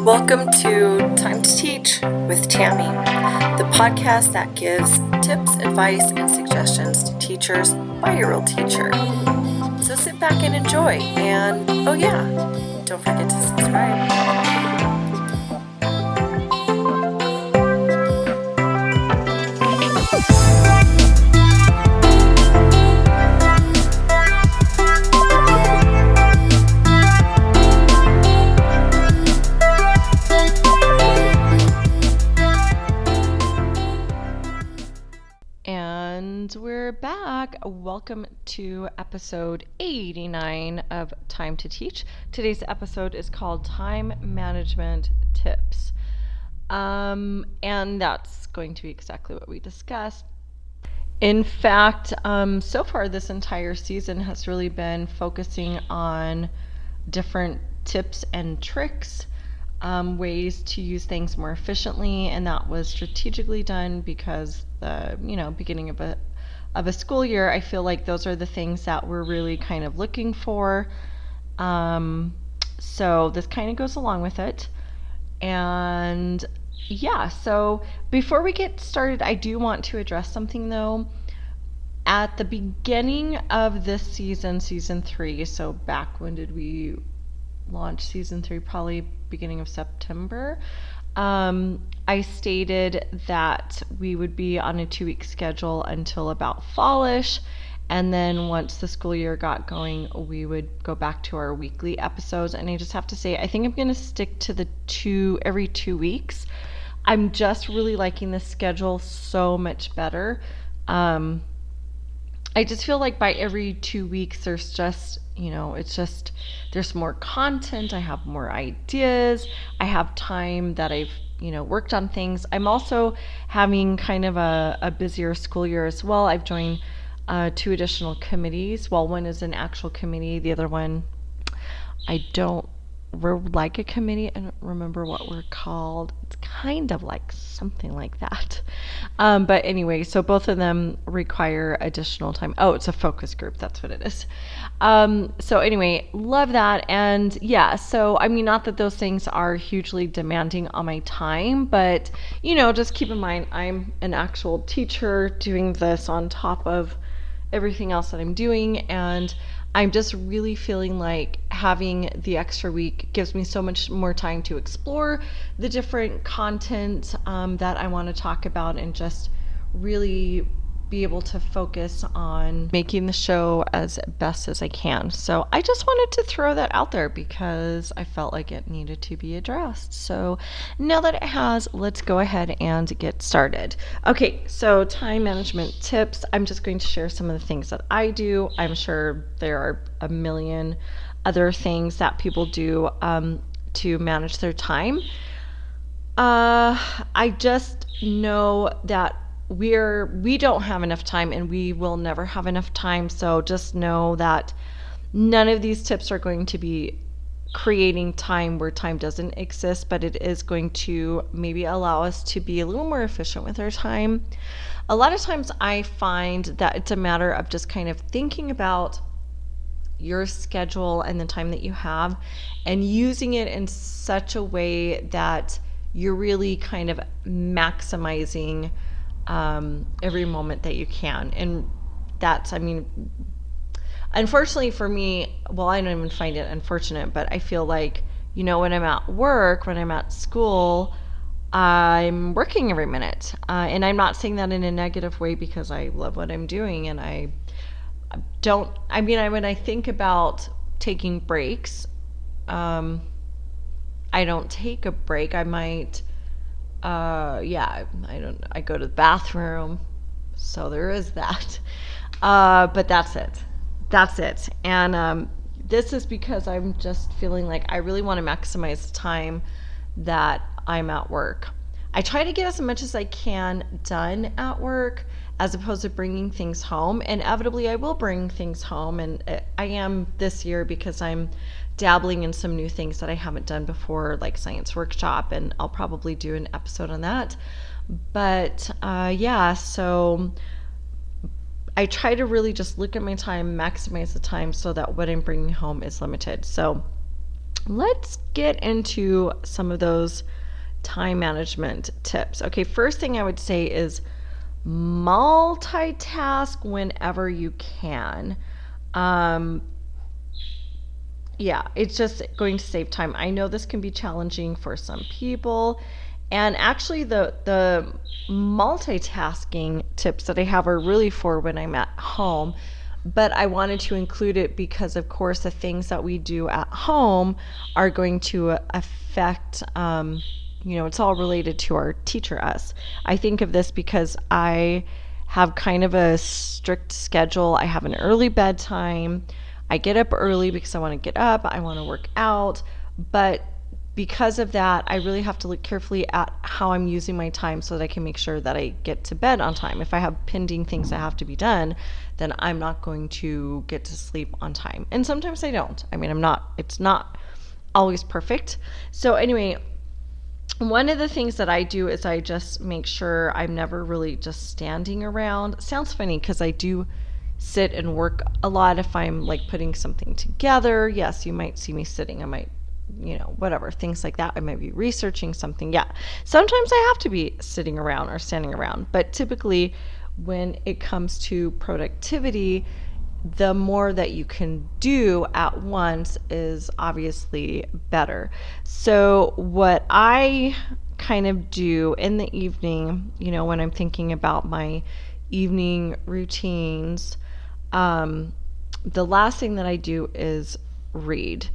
Welcome to Time to Teach with Tammy, the podcast that gives tips, advice, and suggestions to teachers by a real teacher. So sit back and enjoy. And oh yeah, don't forget to subscribe. And we're back. Welcome to episode 89 of Time to Teach. Today's episode is called Time Management Tips. And that's going to be exactly what we discussed. In fact, so far this entire season has really been focusing on different tips and tricks, ways to use things more efficiently, and that was strategically done because the beginning of a school year, I feel like those are the things that we're really kind of looking for. So this kind of goes along with it. And yeah, so before we get started, I do want to address something though. At the beginning of this season 3, so back when did we launch season 3? Probably beginning of September. I stated that we would be on a 2-week schedule until about fallish, and then once the school year got going, we would go back to our weekly episodes. And I just have to say, I think I'm going to stick to the every 2 weeks. I'm just really liking this schedule so much better. I just feel like by every 2 weeks, there's just, there's more content. I have more ideas. I have time that I've, worked on things. I'm also having kind of a busier school year as well. I've joined 2 additional committees. Well, one is an actual committee. The other one, we're like a committee. I don't remember what we're called. It's kind of like something like that. But anyway, so both of them require additional time. Oh, it's a focus group. That's what it is. So anyway, love that. And yeah, so I mean, not that those things are hugely demanding on my time, but just keep in mind, I'm an actual teacher doing this on top of everything else that I'm doing. And I'm just really feeling like having the extra week gives me so much more time to explore the different content that I want to talk about and just really be able to focus on making the show as best as I can. So I just wanted to throw that out there because I felt like it needed to be addressed. So now that it has, let's go ahead and get started. Okay, so time management tips. I'm just going to share some of the things that I do. I'm sure there are a million other things that people do to manage their time. I just know that we don't have enough time, and we will never have enough time. So just know that none of these tips are going to be creating time where time doesn't exist, but it is going to maybe allow us to be a little more efficient with our time. A lot of times I find that it's a matter of just kind of thinking about your schedule and the time that you have and using it in such a way that you're really kind of maximizing every moment that you can. And that's, unfortunately for me, well, I don't even find it unfortunate, but I feel like, when I'm at work, when I'm at school, I'm working every minute. And I'm not saying that in a negative way because I love what I'm doing. And when I think about taking breaks, I don't take a break. I might, I go to the bathroom, so there is that. But that's it. And this is because I'm just feeling like I really want to maximize the time that I'm at work. I try to get as much as I can done at work as opposed to bringing things home. Inevitably, I will bring things home, and I am this year because I'm dabbling in some new things that I haven't done before, like science workshop, and I'll probably do an episode on that. But so I try to really just look at my time, maximize the time so that what I'm bringing home is limited. So let's get into some of those time management tips. Okay, first thing I would say is multitask whenever you can. Um, yeah, it's just going to save time. I know this can be challenging for some people. And actually the multitasking tips that I have are really for when I'm at home. But I wanted to include it because, of course, the things that we do at home are going to affect, it's all related to our teacher us. I think of this because I have kind of a strict schedule. I have an early bedtime. I get up early because I want to get up, I want to work out, but because of that, I really have to look carefully at how I'm using my time so that I can make sure that I get to bed on time. If I have pending things that have to be done, then I'm not going to get to sleep on time. And sometimes I don't. I mean, it's not always perfect. So anyway, one of the things that I do is I just make sure I'm never really just standing around. Sounds funny because I do sit and work a lot if I'm like putting something together. Yes, you might see me sitting. I might, whatever, things like that. I might be researching something. Yeah. Sometimes I have to be sitting around or standing around. But typically, when it comes to productivity, the more that you can do at once is obviously better. So, what I kind of do in the evening, when I'm thinking about my evening routines, the last thing that I do is read.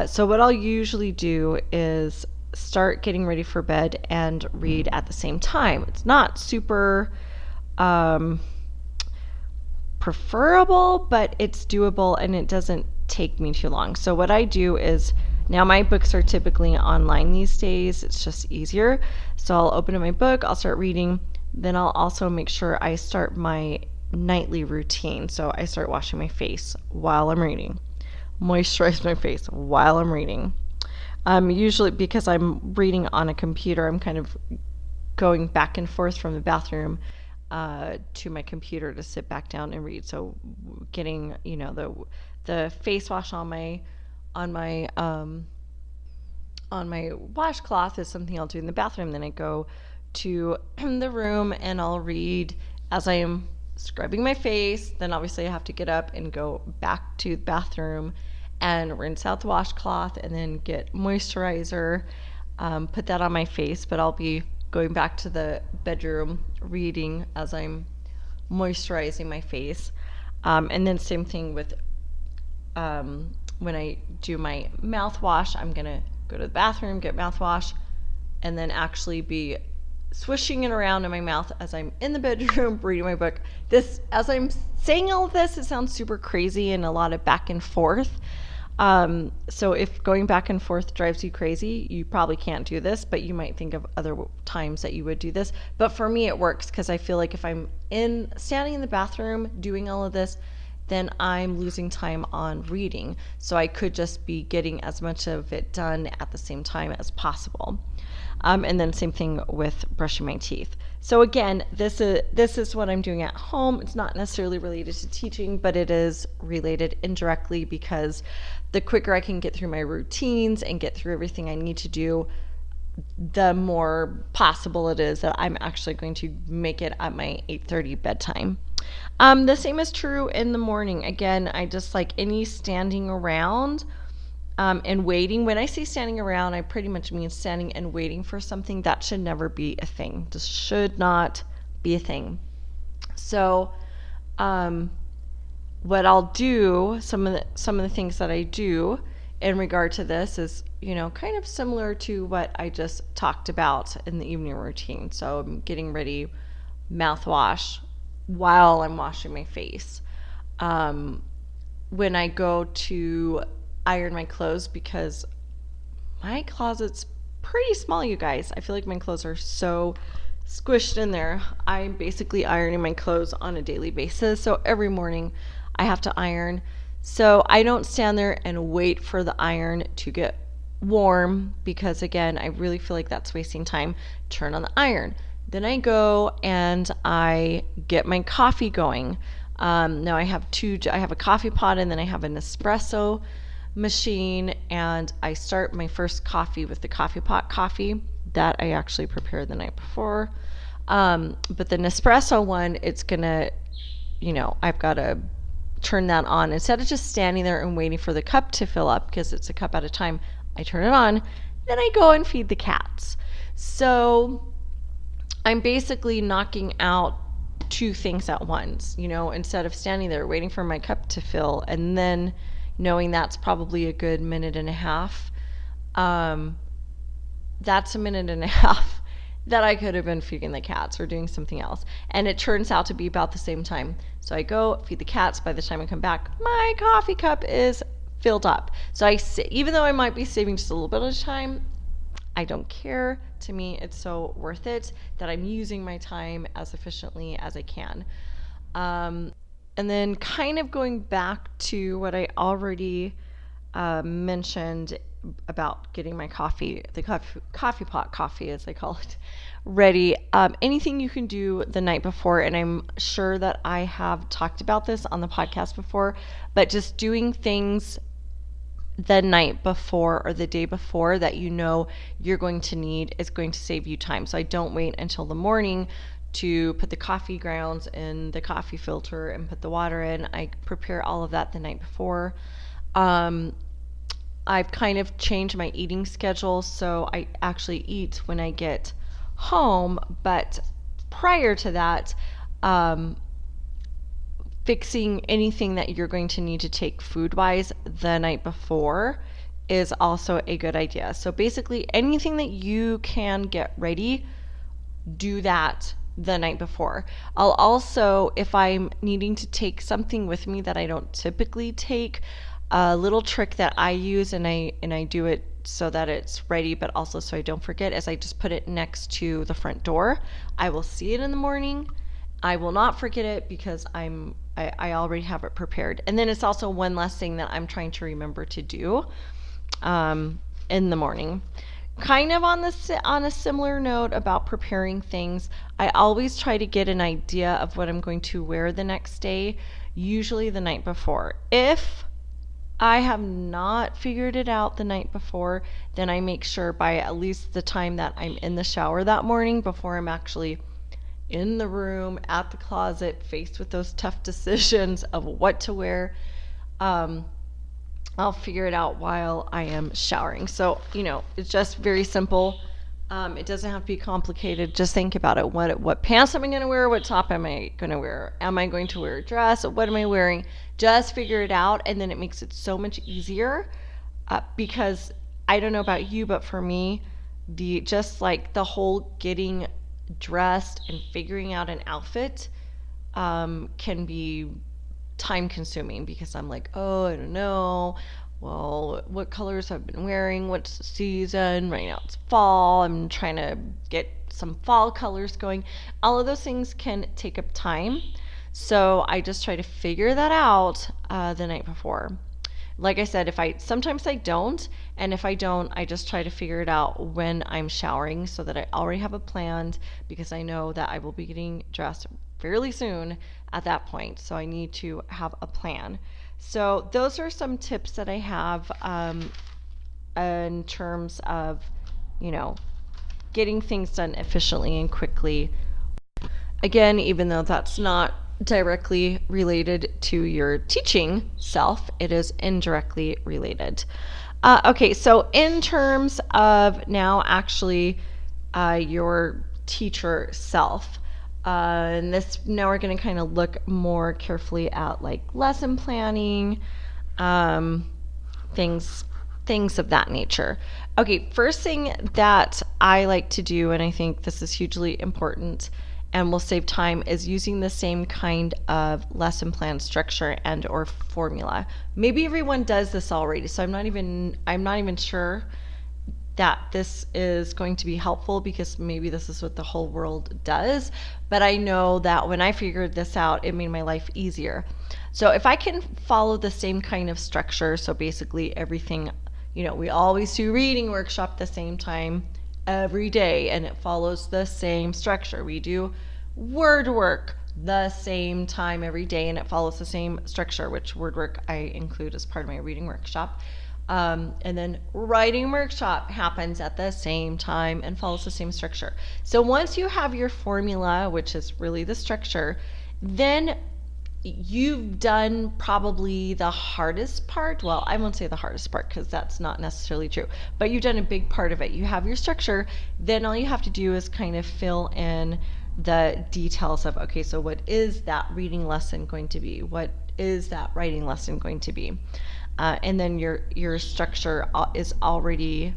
So what I'll usually do is start getting ready for bed and read at the same time. It's not super preferable, but it's doable and it doesn't take me too long. So what I do is, now my books are typically online these days. It's just easier. So I'll open up my book, I'll start reading. Then I'll also make sure I start my nightly routine. So I start washing my face while I'm reading, moisturize my face while I'm reading. Usually because I'm reading on a computer, I'm kind of going back and forth from the bathroom to my computer to sit back down and read. So getting the face wash on my washcloth is something I'll do in the bathroom. Then I go to the room and I'll read as I am scrubbing my face. Then obviously I have to get up and go back to the bathroom and rinse out the washcloth and then get moisturizer, put that on my face. But I'll be going back to the bedroom reading as I'm moisturizing my face. And then same thing with when I do my mouthwash, I'm going to go to the bathroom, get mouthwash, and then actually be swishing it around in my mouth as I'm in the bedroom reading my book. This, as I'm saying all of this, it sounds super crazy and a lot of back and forth. So if going back and forth drives you crazy, you probably can't do this, but you might think of other times that you would do this. But for me, it works because I feel like if I'm standing in the bathroom doing all of this, then I'm losing time on reading. So I could just be getting as much of it done at the same time as possible. And then same thing with brushing my teeth. So again, this is what I'm doing at home. It's not necessarily related to teaching, but it is related indirectly because the quicker I can get through my routines and get through everything I need to do, the more possible it is that I'm actually going to make it at my 8:30 bedtime. The same is true in the morning. Again, I just like any standing around and waiting. When I say standing around, I pretty much mean standing and waiting for something. That should never be a thing. This should not be a thing. So, what I'll do, some of the things that I do in regard to this is, kind of similar to what I just talked about in the evening routine. So I'm getting ready, mouthwash while I'm washing my face. When I go to iron my clothes, because my closet's pretty small, you guys. I feel like my clothes are so squished in there. I'm basically ironing my clothes on a daily basis. So every morning I have to iron. So I don't stand there and wait for the iron to get warm because, again, I really feel like that's wasting time. Turn on the iron. Then I go and I get my coffee going. Now I have a coffee pot and then I have an espresso machine and I start my first coffee with the coffee pot coffee that I actually prepared the night before. But the Nespresso one, it's gonna, I've got to turn that on. Instead of just standing there and waiting for the cup to fill up, because it's a cup at a time, I turn it on, then I go and feed the cats. So I'm basically knocking out two things at once, instead of standing there waiting for my cup to fill and then knowing that's probably a good minute and a half. That's a minute and a half that I could have been feeding the cats or doing something else. And it turns out to be about the same time. So I go feed the cats. By the time I come back, my coffee cup is filled up. So even though I might be saving just a little bit of time, I don't care. To me, it's so worth it that I'm using my time as efficiently as I can. And then kind of going back to what I already mentioned about getting my coffee, the coffee pot coffee, as I call it, ready. Anything you can do the night before, and I'm sure that I have talked about this on the podcast before, but just doing things the night before or the day before that you're going to need is going to save you time. So I don't wait until the morning to put the coffee grounds in the coffee filter and put the water in. I prepare all of that the night before. I've kind of changed my eating schedule, so I actually eat when I get home, but prior to that, fixing anything that you're going to need to take food-wise the night before is also a good idea. So basically, anything that you can get ready, do that the night before. I'll also, if I'm needing to take something with me that I don't typically take, a little trick that I use, and I do it so that it's ready, but also so I don't forget, is I just put it next to the front door. I will see it in the morning. I will not forget it because I already have it prepared. And then it's also one less thing that I'm trying to remember to do in the morning. Kind of on a similar note about preparing things, I always try to get an idea of what I'm going to wear the next day, usually the night before. If I have not figured it out the night before, then I make sure by at least the time that I'm in the shower that morning, before I'm actually in the room, at the closet, faced with those tough decisions of what to wear, I'll figure it out while I am showering. So, it's just very simple. It doesn't have to be complicated. Just think about it. What pants am I going to wear? What top am I going to wear? Am I going to wear a dress? What am I wearing? Just figure it out, and then it makes it so much easier because I don't know about you, but for me, the whole getting dressed and figuring out an outfit can be time consuming because I'm like, oh, I don't know. Well, what colors I've been wearing? What's the season? Right now it's fall. I'm trying to get some fall colors going. All of those things can take up time. So I just try to figure that out the night before. Like I said, sometimes I don't, and if I don't, I just try to figure it out when I'm showering so that I already have it planned, because I know that I will be getting dressed fairly soon at that point. So I need to have a plan. So those are some tips that I have in terms of, getting things done efficiently and quickly. Again, even though that's not directly related to your teaching self, it is indirectly related. Okay, so in terms of now actually your teacher self, and now we're going to kind of look more carefully at like lesson planning, things of that nature. Okay, first thing that I like to do, and I think this is hugely important and will save time, is using the same kind of lesson plan structure and or formula. Maybe everyone does this already, so I'm not even sure that this is going to be helpful because maybe this is what the whole world does, but I know that when I figured this out, it made my life easier. So if I can follow the same kind of structure, so basically everything, we always do reading workshop at the same time every day, and it follows the same structure. We do word work the same time every day, and it follows the same structure, which word work I include as part of my reading workshop. And then writing workshop happens at the same time and follows the same structure. So once you have your formula, which is really the structure, then you've done probably the hardest part. Well, I won't say the hardest part because that's not necessarily true, but you've done a big part of it. You have your structure. Then all you have to do is kind of fill in the details of, okay, so what is that reading lesson going to be? What is that writing lesson going to be? And then your structure is already,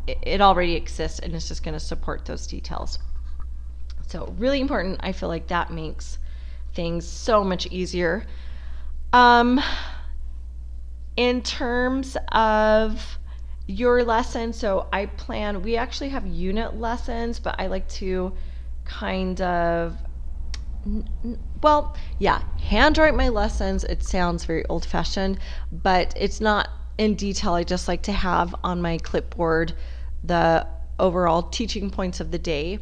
it already exists, and it's just going to support those details. So really important. I feel like that makes things so much easier. In terms of your lesson, so we actually have unit lessons, but I like to kind of, handwrite my lessons. It sounds very old fashioned, but it's not in detail. I just like to have on my clipboard the overall teaching points of the day,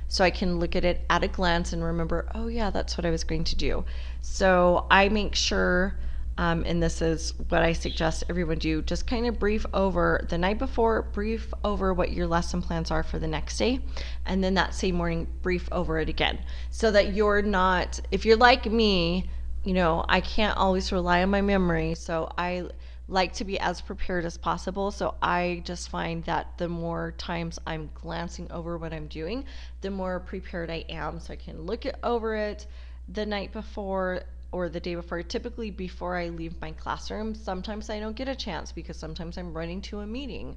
so I can look at it at a glance and remember, oh yeah, that's what I was going to do. So I make sure, and this is what I suggest everyone do, just kind of brief over the night before, brief over what your lesson plans are for the next day, and then that same morning, brief over it again, so that you're not, if you're like me, I can't always rely on my memory, so I like to be as prepared as possible. So I just find that the more times I'm glancing over what I'm doing, the more prepared I am. So I can look over it the night before or the day before, typically before I leave my classroom. Sometimes I don't get a chance because sometimes I'm running to a meeting.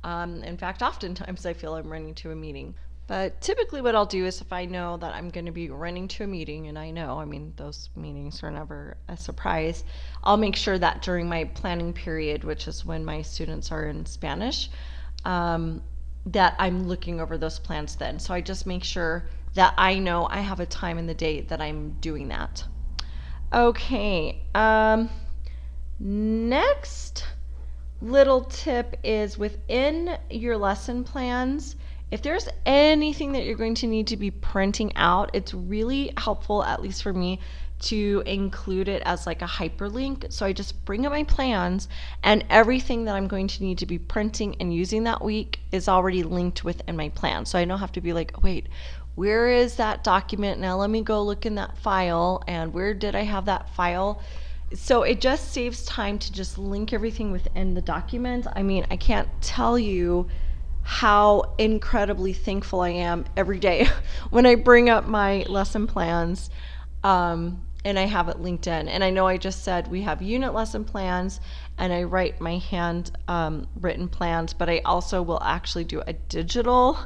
In fact, oftentimes I feel I'm running to a meeting. But typically what I'll do is, if I know that I'm going to be running to a meeting, and those meetings are never a surprise, I'll make sure that during my planning period, which is when my students are in Spanish, that I'm looking over those plans then. So I just make sure that I know I have a time in the day that I'm doing that. Okay, next little tip is, within your lesson plans, if there's anything that you're going to need to be printing out, it's really helpful, at least for me, to include it as like a hyperlink. So I just bring up my plans, and everything that I'm going to need to be printing and using that week is already linked within my plan. So I don't have to be like, oh, wait, where is that document? Now let me go look in that file, and where did I have that file? So it just saves time to just link everything within the document. I can't tell you how incredibly thankful I am every day when I bring up my lesson plans, and I have it linked in. And I know I just said we have unit lesson plans, and I write my hand written plans, but I also will actually do a digital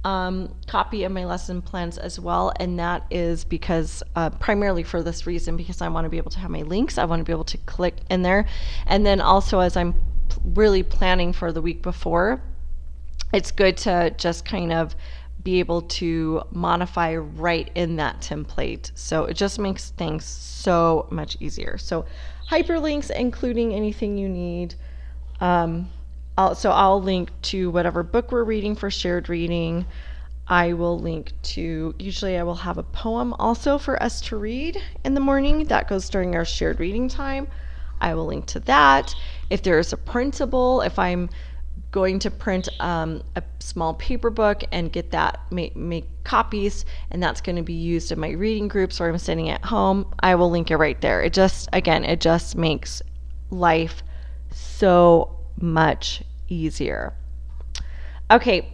copy of my lesson plans as well. And that is because primarily for this reason, because I want to be able to have my links. I want to be able to click in there. And then also, as I'm really planning for the week before, it's good to just kind of be able to modify right in that template. So it just makes things so much easier. So hyperlinks, including anything you need. I'll link to whatever book we're reading for shared reading. I will link to, usually I will have a poem also for us to read in the morning. That goes during our shared reading time. I will link to that. If there is a printable, if I'm going to print a small paper book and get that, make copies, and that's going to be used in my reading groups, or I'm sitting at home, I will link it right there. It just makes life so much easier. Okay,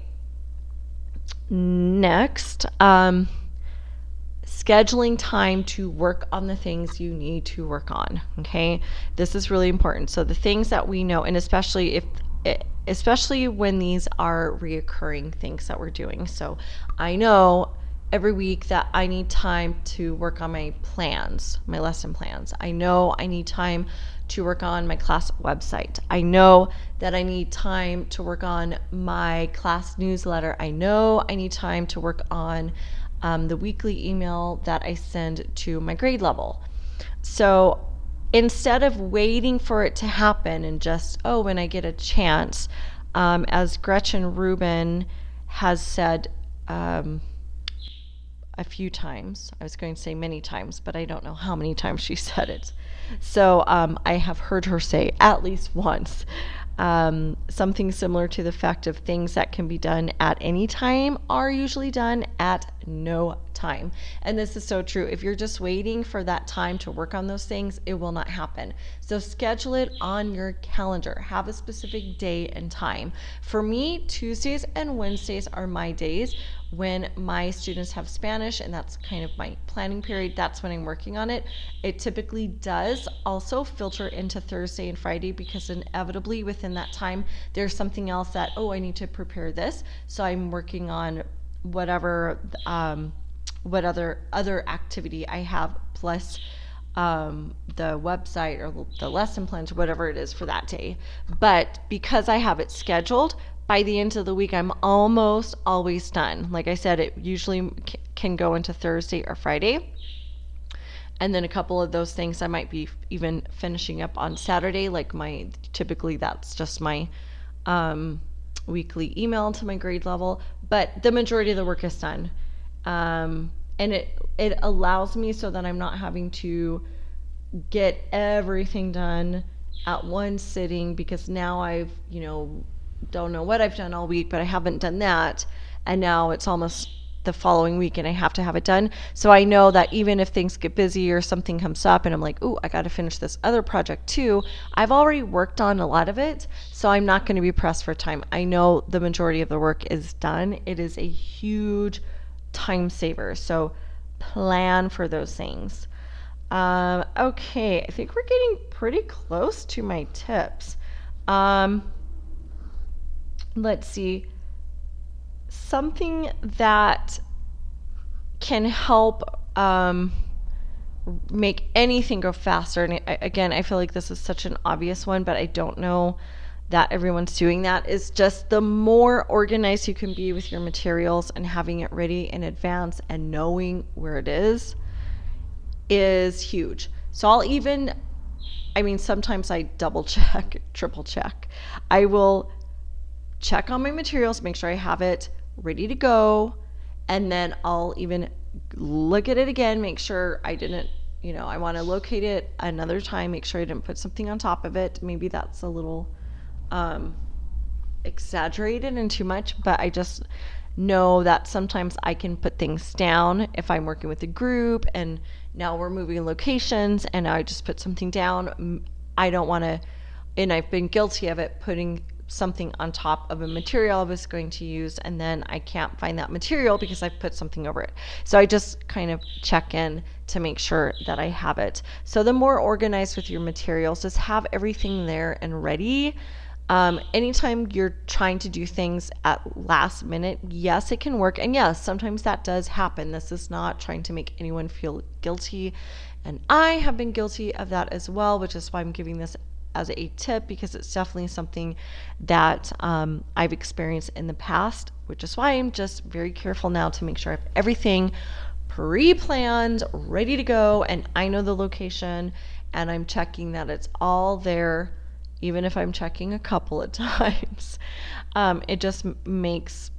next, scheduling time to work on the things you need to work on. Okay, this is really important. So the things that we know, and especially when these are reoccurring things that we're doing. So I know every week that I need time to work on my plans, my lesson plans. I know I need time to work on my class website. I know that I need time to work on my class newsletter. I know I need time to work on the weekly email that I send to my grade level. So instead of waiting for it to happen and just, when I get a chance, as Gretchen Rubin has said a few times, I was going to say many times, but I don't know how many times she said it. So I have heard her say at least once, something similar to the fact of things that can be done at any time are usually done at no time. And this is so true. If you're just waiting for that time to work on those things, it will not happen. So schedule it on your calendar. Have a specific day and time. For me, Tuesdays and Wednesdays are my days when my students have Spanish, and that's kind of my planning period. That's when I'm working on it. It typically does also filter into Thursday and Friday because inevitably within that time there's something else that, oh, I need to prepare this, so I'm working on whatever what other activity I have, plus the website or the lesson plans or whatever it is for that day. But because I have it scheduled, by the end of the week, I'm almost always done. Like I said, it usually can go into Thursday or Friday. And then a couple of those things I might be even finishing up on Saturday. Like typically that's just my weekly email to my grade level. But the majority of the work is done. And it allows me so that I'm not having to get everything done at one sitting, because now I've, don't know what I've done all week, but I haven't done that. And now it's almost the following week and I have to have it done. So I know that even if things get busy or something comes up and I'm like, ooh, I got to finish this other project too, I've already worked on a lot of it. So I'm not going to be pressed for time. I know the majority of the work is done. It is a huge time saver. So plan for those things. Okay, I think we're getting pretty close to my tips. Let's see. Something that can help make anything go faster. And again, I feel like this is such an obvious one, but I don't know that everyone's doing that, is just the more organized you can be with your materials and having it ready in advance and knowing where it is huge. So sometimes I double check, triple check. I will check on my materials, make sure I have it ready to go, and then I'll even look at it again, make sure I didn't, I want to locate it another time, make sure I didn't put something on top of it. Maybe that's a little exaggerated and too much, but I just know that sometimes I can put things down if I'm working with a group and now we're moving locations and I just put something down. I don't want to, and I've been guilty of it, putting something on top of a material I was going to use, and then I can't find that material because I've put something over it. So I just kind of check in to make sure that I have it. So the more organized with your materials, just have everything there and ready. Anytime you're trying to do things at last minute, yes, it can work. And yes, sometimes that does happen. This is not trying to make anyone feel guilty. And I have been guilty of that as well, which is why I'm giving this as a tip, because it's definitely something that I've experienced in the past, which is why I'm just very careful now to make sure I have everything pre-planned, ready to go, and I know the location, and I'm checking that it's all there, even if I'm checking a couple of times. It just makes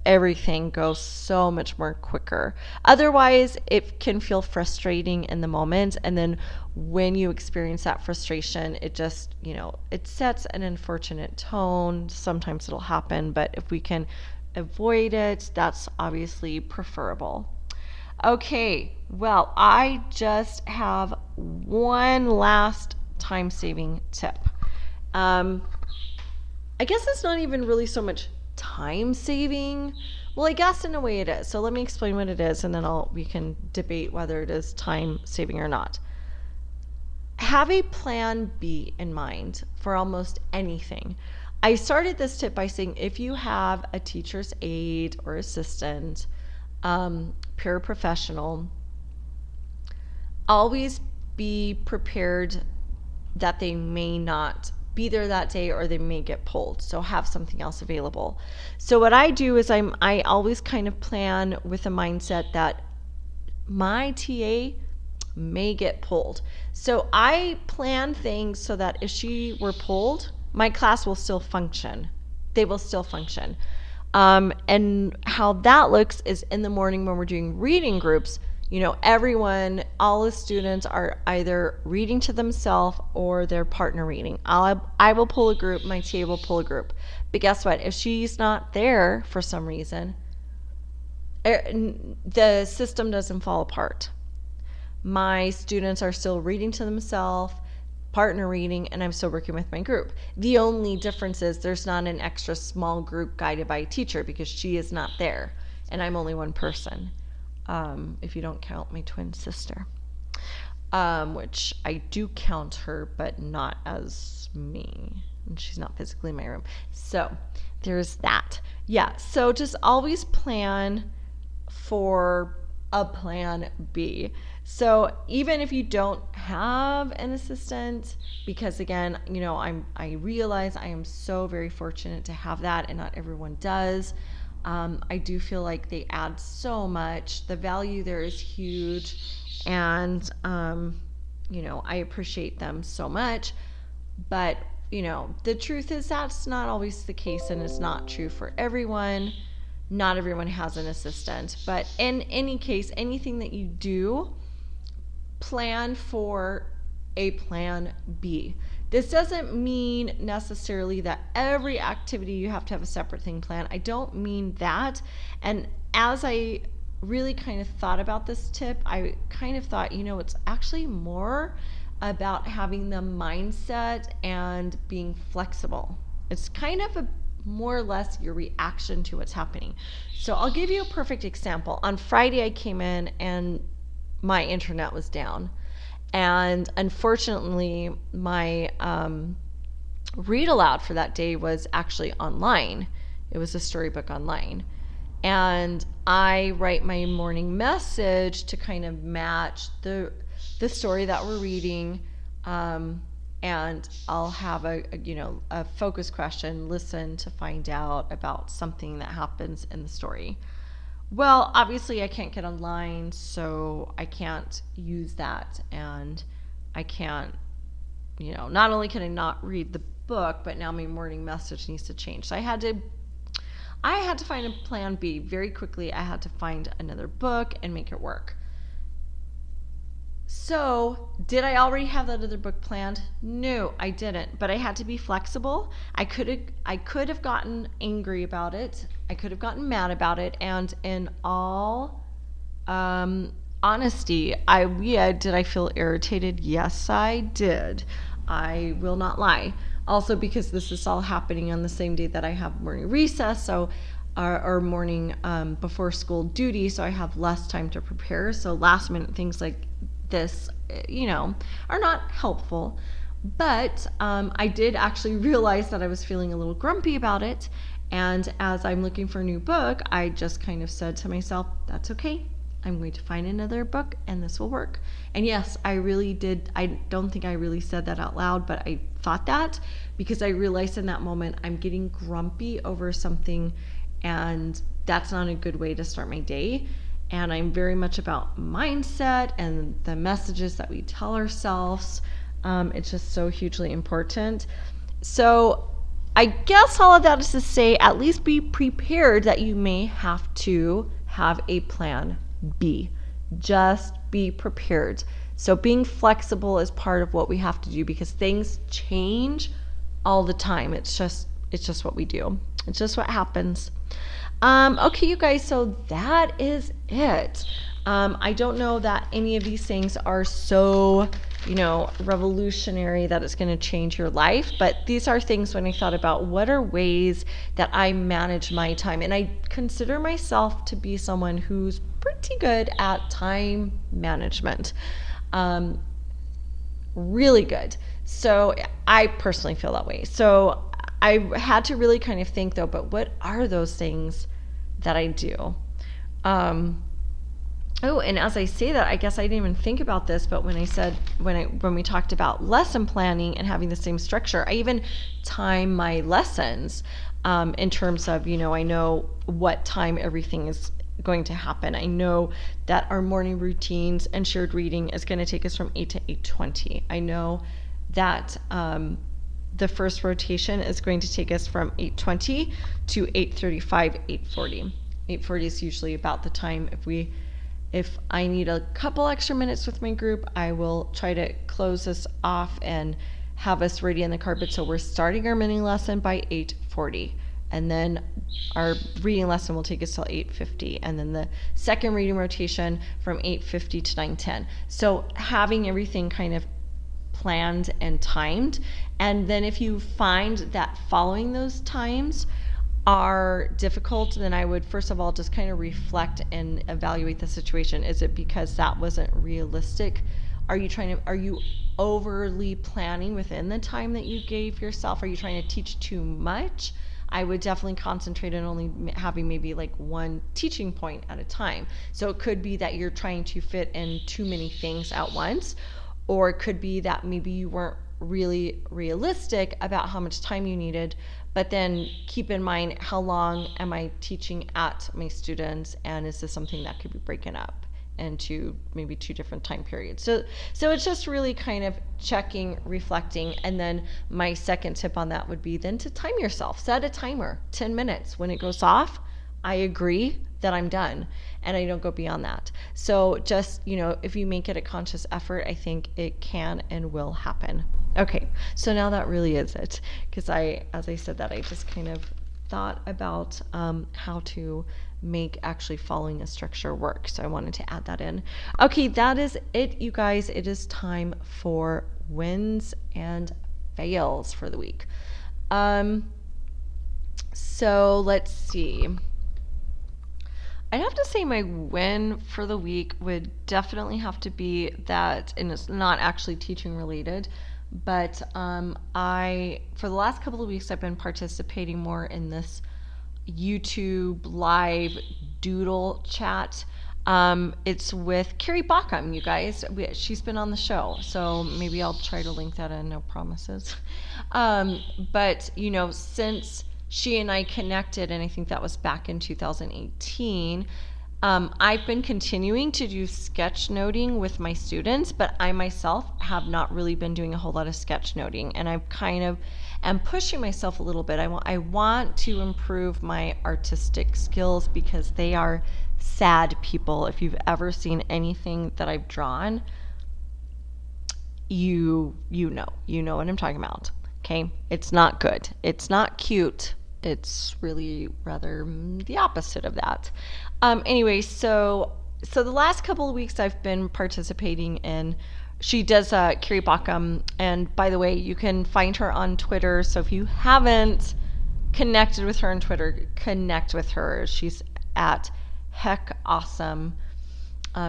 everything go so much more quicker. Otherwise, it can feel frustrating in the moment, and then when you experience that frustration, it just, it sets an unfortunate tone. Sometimes it'll happen, but if we can avoid it, that's obviously preferable. Okay, well, I just have one last time-saving tip. I guess it's not even really so much time saving. Well, I guess in a way it is. So let me explain what it is, and then we can debate whether it is time saving or not. Have a plan B in mind for almost anything. I started this tip by saying if you have a teacher's aide or assistant, paraprofessional, always be prepared that they may not be there that day or they may get pulled. So have something else available. So what I do is I always kind of plan with a mindset that my TA may get pulled. So I plan things so that if she were pulled, my class will still function. They will still function. And how that looks is in the morning when we're doing reading groups, All the students are either reading to themselves or they're partner reading. I will pull a group, my TA will pull a group. But guess what? If she's not there for some reason, the system doesn't fall apart. My students are still reading to themselves, partner reading, and I'm still working with my group. The only difference is there's not an extra small group guided by a teacher because she is not there, and I'm only one person, if you don't count my twin sister, which I do count her, but not as me. And she's not physically in my room. So there's that. Yeah, so just always plan for a plan B. So even if you don't have an assistant, because again, I realize I am so very fortunate to have that, and not everyone does. I do feel like they add so much. The value there is huge, and I appreciate them so much. But the truth is that's not always the case, and it's not true for everyone. Not everyone has an assistant, but in any case, anything that you do, plan for a plan B. This doesn't mean necessarily that every activity you have to have a separate thing planned. I don't mean that. And as I really kind of thought about this tip, I kind of thought, it's actually more about having the mindset and being flexible. It's kind of more or less your reaction to what's happening. So I'll give you a perfect example. On Friday, I came in and my internet was down. And unfortunately, my read aloud for that day was actually online. It was a storybook online. And I write my morning message to kind of match the story that we're reading. And I'll have a focus question, listen to find out about something that happens in the story. Well, obviously I can't get online, so I can't use that, and I can't, not only can I not read the book, but now my morning message needs to change. So I had to find a plan B very quickly. I had to find another book and make it work. So, did I already have that other book planned? No, I didn't. But I had to be flexible. I could have gotten angry about it. I could have gotten mad about it. And in all honesty, did I feel irritated? Yes, I did. I will not lie. Also, because this is all happening on the same day that I have morning recess, or morning before school duty, so I have less time to prepare. So last minute things like this, are not helpful. But I did actually realize that I was feeling a little grumpy about it. And as I'm looking for a new book, I just kind of said to myself, that's okay. I'm going to find another book and this will work. And yes, I really did. I don't think I really said that out loud, but I thought that because I realized in that moment I'm getting grumpy over something, and that's not a good way to start my day. And I'm very much about mindset and the messages that we tell ourselves. It's just so hugely important. So I guess all of that is to say, at least be prepared that you may have to have a plan B. Just be prepared. So being flexible is part of what we have to do, because things change all the time. It's just what we do. It's just what happens. Okay, you guys, so that is it. I don't know that any of these things are so, revolutionary that it's going to change your life, but these are things when I thought about what are ways that I manage my time. And I consider myself to be someone who's pretty good at time management. Really good. So I personally feel that way. So I had to really kind of think though, but what are those things that I do? And as I say that, I guess I didn't even think about this, but when we talked about lesson planning and having the same structure, I even time my lessons in terms of, I know what time everything is going to happen. I know that our morning routines and shared reading is going to take us from 8 to 8:20. I know that the first rotation is going to take us from 8:20 to 8:35, 8:40. 8:40 is usually about the time if we If I need a couple extra minutes with my group, I will try to close this off and have us ready on the carpet. So we're starting our mini lesson by 8:40. And then our reading lesson will take us till 8:50. And then the second reading rotation from 8:50 to 9:10. So having everything kind of planned and timed. And then if you find that following those times are difficult, then I would first of all just kind of reflect and evaluate the situation. Is it because that wasn't realistic? Are you overly planning within the time that you gave yourself? Are you trying to teach too much? I would definitely concentrate on only having maybe like one teaching point at a time. So it could be that you're trying to fit in too many things at once, or it could be that maybe you weren't really realistic about how much time you needed. But then keep in mind, how long am I teaching at my students, and is this something that could be broken up into maybe 2 different time periods? So it's just really kind of checking, reflecting. And then my second tip on that would be then to time yourself. Set a timer, 10 minutes. When it goes off, I agree that I'm done, and I don't go beyond that. So just, if you make it a conscious effort, I think it can and will happen. Okay, so now that really is it, because as I said that, I just kind of thought about how to make actually following a structure work. So I wanted to add that in. Okay, that is it, you guys. It is time for wins and fails for the week. So let's see. I'd have to say my win for the week would definitely have to be that, and it's not actually teaching related, but for the last couple of weeks, I've been participating more in this YouTube live doodle chat. It's with Carrie Bauckham, you guys. She's been on the show, so maybe I'll try to link that in, no promises. But, since she and I connected, and I think that was back in 2018, I've been continuing to do sketchnoting with my students, but I myself have not really been doing a whole lot of sketchnoting, and I kind of am pushing myself a little bit. I want to improve my artistic skills, because they are sad people. If you've ever seen anything that I've drawn, you know what I'm talking about. Okay, it's not good. It's not cute. It's really rather the opposite of that. Anyway, so the last couple of weeks I've been participating in, she does Carrie Bauckham, and by the way, you can find her on Twitter. So if you haven't connected with her on Twitter, connect with her. She's at Heck Awesome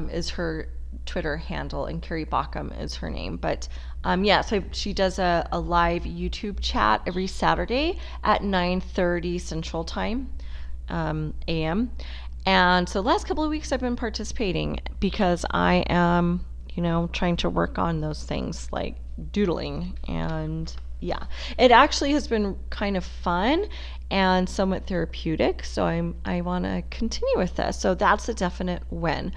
is her Twitter handle, and Carrie Bauckham is her name. But so she does a live YouTube chat every Saturday at 9:30 Central Time, a.m. And so the last couple of weeks I've been participating, because I am, trying to work on those things like doodling. And yeah, it actually has been kind of fun and somewhat therapeutic. So I want to continue with this. So that's a definite win.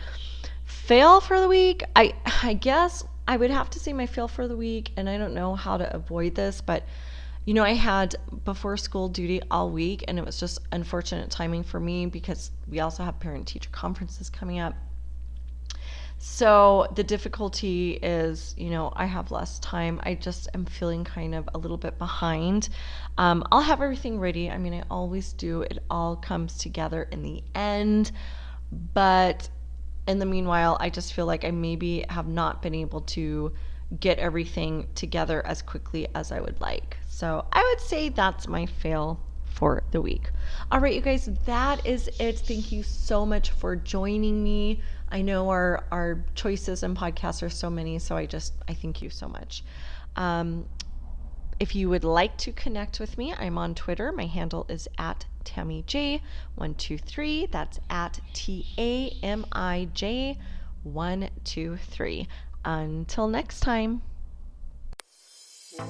Fail for the week, I guess I would have to say my fail for the week, and I don't know how to avoid this, but I had before school duty all week, and it was just unfortunate timing for me, because we also have parent-teacher conferences coming up. So the difficulty is, I have less time. I just am feeling kind of a little bit behind. I'll have everything ready. I mean, I always do. It all comes together in the end, but in the meanwhile, I just feel like I maybe have not been able to get everything together as quickly as I would like. So I would say that's my fail for the week. All right, you guys, that is it. Thank you so much for joining me. I know our choices and podcasts are so many, so I thank you so much. If you would like to connect with me, I'm on Twitter. My handle is at TammyJ123. That's at TAMIJ123. Until next time.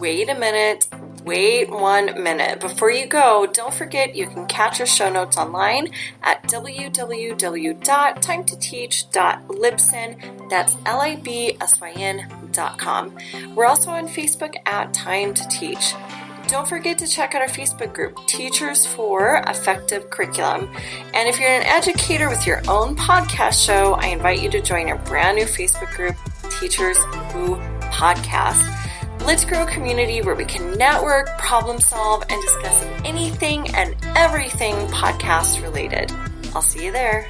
Wait a minute. Wait 1 minute. Before you go, don't forget you can catch our show notes online at www.timetoteach.libsyn. That's libsyn.com. We're also on Facebook at Time to Teach. Don't forget to check out our Facebook group, Teachers for Effective Curriculum. And if you're an educator with your own podcast show, I invite you to join our brand new Facebook group, Teachers Who Podcast. Let's grow a community where we can network, problem solve, and discuss anything and everything podcast related. I'll see you there.